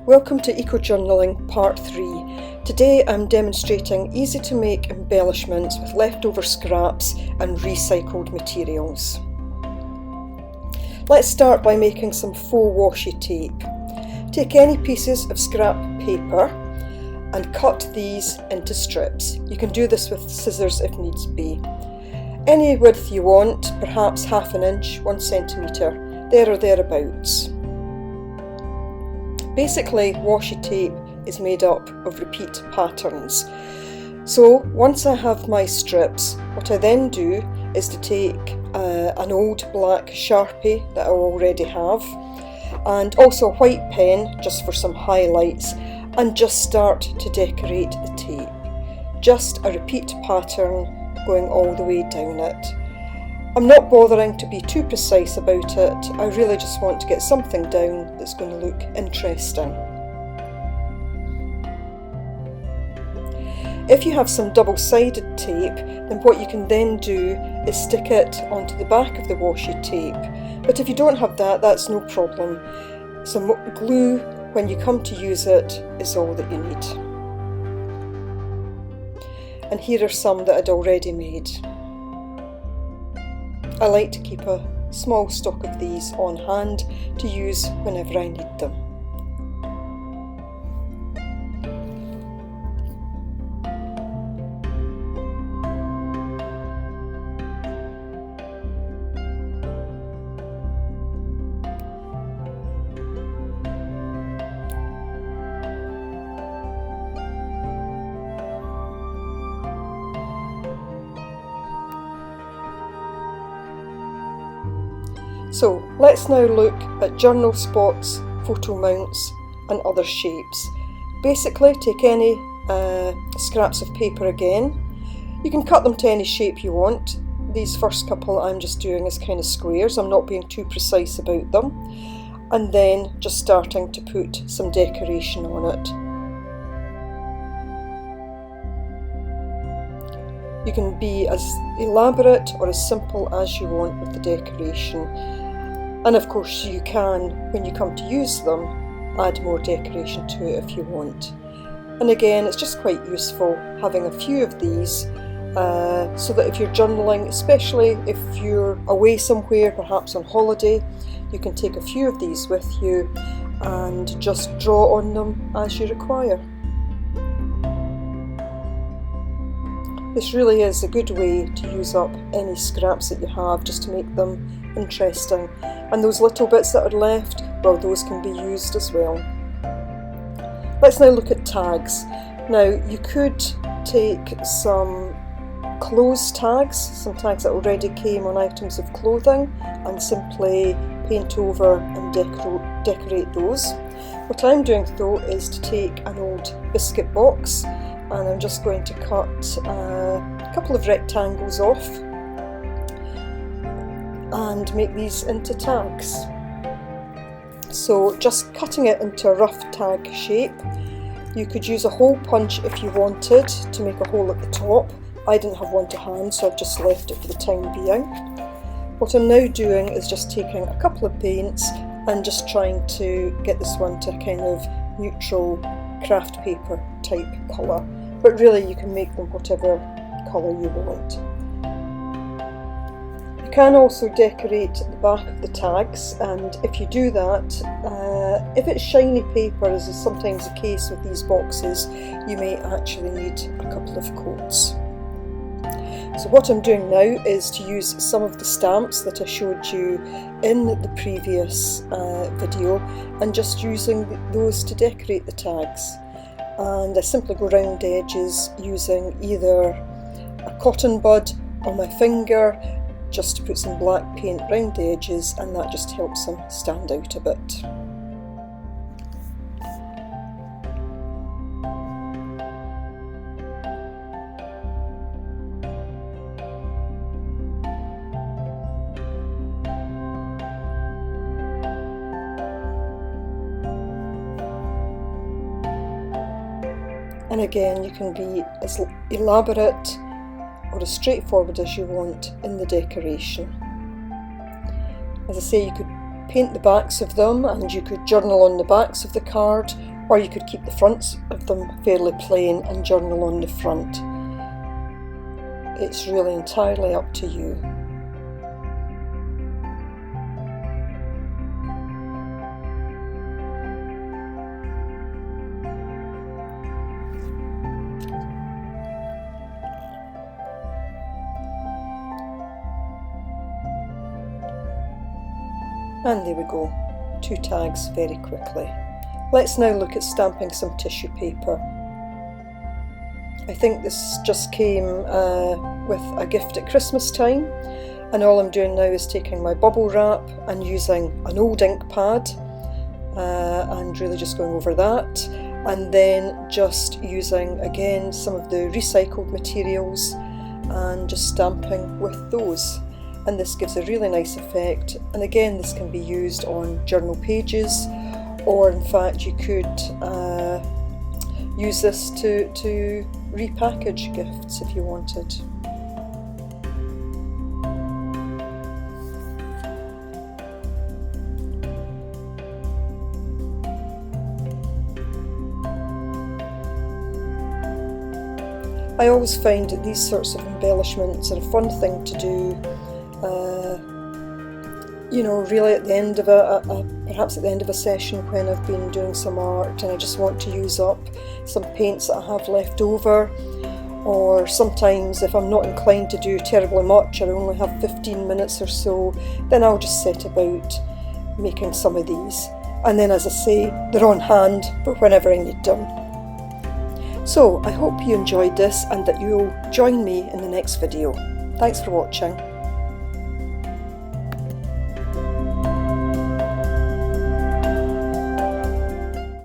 Welcome to Eco Journaling Part 3. Today I'm demonstrating easy to make embellishments with leftover scraps and recycled materials. Let's start by making some faux washi tape. Take any pieces of scrap paper and cut these into strips. You can do this with scissors if needs be. Any width you want, perhaps half an inch, 1 centimetre, there or thereabouts. Basically, washi tape is made up of repeat patterns. So once I have my strips, what I then do is to take an old black Sharpie that I already have, and also a white pen just for some highlights, and just start to decorate the tape. Just a repeat pattern going all the way down it. I'm not bothering to be too precise about it, I really just want to get something down that's going to look interesting. If you have some double-sided tape, then what you can then do is stick it onto the back of the washi tape. But if you don't have that, that's no problem. Some glue, when you come to use it, is all that you need. And here are some that I'd already made. I like to keep a small stock of these on hand to use whenever I need them. So let's now look at journal spots, photo mounts and other shapes. Basically take any scraps of paper again. You can cut them to any shape you want. These first couple I'm just doing as kind of squares, I'm not being too precise about them. And then just starting to put some decoration on it. You can be as elaborate or as simple as you want with the decoration. And of course you can, when you come to use them, add more decoration to it if you want. And again, it's just quite useful having a few of these so that if you're journaling, especially if you're away somewhere, perhaps on holiday, you can take a few of these with you and just draw on them as you require. This really is a good way to use up any scraps that you have just to make them interesting. And those little bits that are left, well, those can be used as well. Let's now look at tags. Now, you could take some clothes tags, some tags that already came on items of clothing, and simply paint over and decorate those. What I'm doing though is to take an old biscuit box, and I'm just going to cut a couple of rectangles off and make these into tags. So just cutting it into a rough tag shape. You could use a hole punch if you wanted to make a hole at the top. I didn't have one to hand, so I've just left it for the time being. What I'm now doing is just taking a couple of paints and just trying to get this one to a kind of neutral craft paper type colour. But really you can make them whatever colour you want. You can also decorate the back of the tags, and if you do that, if it's shiny paper, as is sometimes the case with these boxes, you may actually need a couple of coats. So what I'm doing now is to use some of the stamps that I showed you in the previous video, and just using those to decorate the tags. And I simply go round the edges using either a cotton bud or my finger, just to put some black paint round the edges, and that just helps them stand out a bit. And again, you can be as elaborate or as straightforward as you want in the decoration. As I say, you could paint the backs of them and you could journal on the backs of the card, or you could keep the fronts of them fairly plain and journal on the front. It's really entirely up to you. And there we go, 2 tags very quickly. Let's now look at stamping some tissue paper. I think this just came with a gift at Christmas time, and all I'm doing now is taking my bubble wrap and using an old ink pad and really just going over that, and then just using again some of the recycled materials and just stamping with those. And this gives a really nice effect, and again this can be used on journal pages, or in fact you could use this to repackage gifts if you wanted. I always find that these sorts of embellishments are a fun thing to do. You know, really at the end of perhaps at the end of a session when I've been doing some art and I just want to use up some paints that I have left over, or sometimes if I'm not inclined to do terribly much, I only have 15 minutes or so, then I'll just set about making some of these, and then as I say, they're on hand for whenever I need them. So I hope you enjoyed this and that you'll join me in the next video. Thanks for watching.